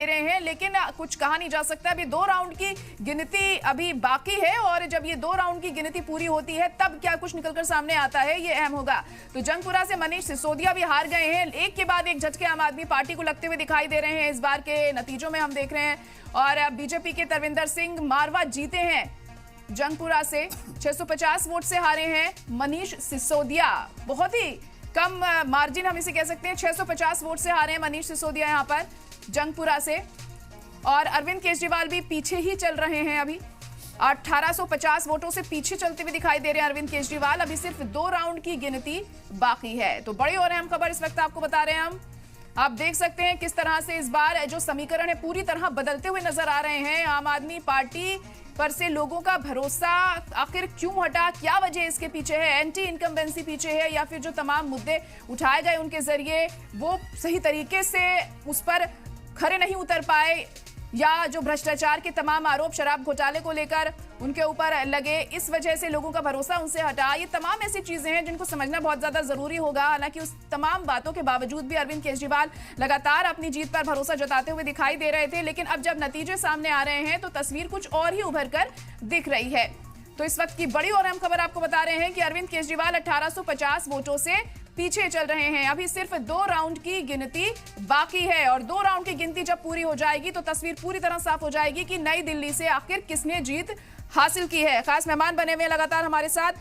रहे हैं, लेकिन कुछ कहा नहीं जा सकता। अभी 2 राउंड की गिनती अभी बाकी है और जब ये 2 राउंड की गिनती पूरी होती है तब क्या कुछ निकलकर सामने आता है, ये अहम होगा। तो जंगपुरा से मनीष सिसोदिया भी हार गए हैं। एक के बाद एक झटके आम आदमी पार्टी को लगते हुए दिखाई दे रहे हैं। इस बार के नतीजों में हम देख रहे हैं और बीजेपी के तरविंदर सिंह मारवा जीते हैं जंगपुरा से। 650 वोट से हारे हैं मनीष सिसोदिया। बहुत ही कम मार्जिन हम इसे कह सकते हैं। 650 वोट से हारे हैं मनीष सिसोदिया यहाँ पर जंगपुरा से। और अरविंद केजरीवाल भी पीछे ही चल रहे हैं। अभी 1850 वोटों से पीछे चलते हुए दिखाई दे रहे हैं अरविंद केजरीवाल। अभी सिर्फ 2 राउंड की गिनती बाकी है। तो बड़ी और अहम खबर इस वक्त आपको बता रहे हैं हम। आप देख सकते हैं किस तरह से इस बार जो समीकरण है पूरी तरह बदलते हुए नजर आ रहे हैं। आम आदमी पार्टी पर से लोगों का भरोसा आखिर क्यों हटा, क्या वजह इसके पीछे है? एंटी इनकम्बेंसी पीछे है या फिर जो तमाम मुद्दे उठाए गए उनके जरिए वो सही तरीके से उस पर खरे नहीं उतर पाए, या जो भ्रष्टाचार के तमाम आरोप शराब घोटाले को लेकर उनके ऊपर लगे, इस वजह से लोगों का भरोसा उनसे हटा। ये तमाम ऐसी चीजें हैं जिनको समझना बहुत ज्यादा जरूरी होगा। हालांकि उस तमाम बातों के बावजूद भी अरविंद केजरीवाल लगातार अपनी जीत पर भरोसा जताते हुए दिखाई दे रहे थे, लेकिन अब जब नतीजे सामने आ रहे हैं तो तस्वीर कुछ और ही उभर कर दिख रही है। तो इस वक्त की बड़ी और अहम खबर आपको बता रहे हैं कि अरविंद केजरीवाल 1850 वोटों से पीछे चल रहे हैं। अभी सिर्फ 2 राउंड की गिनती बाकी है और 2 राउंड की गिनती जब पूरी हो जाएगी तो तस्वीर पूरी तरह साफ हो जाएगी कि नई दिल्ली से आखिर किसने जीत हासिल की है। खास मेहमान बने हुए लगातार हमारे साथ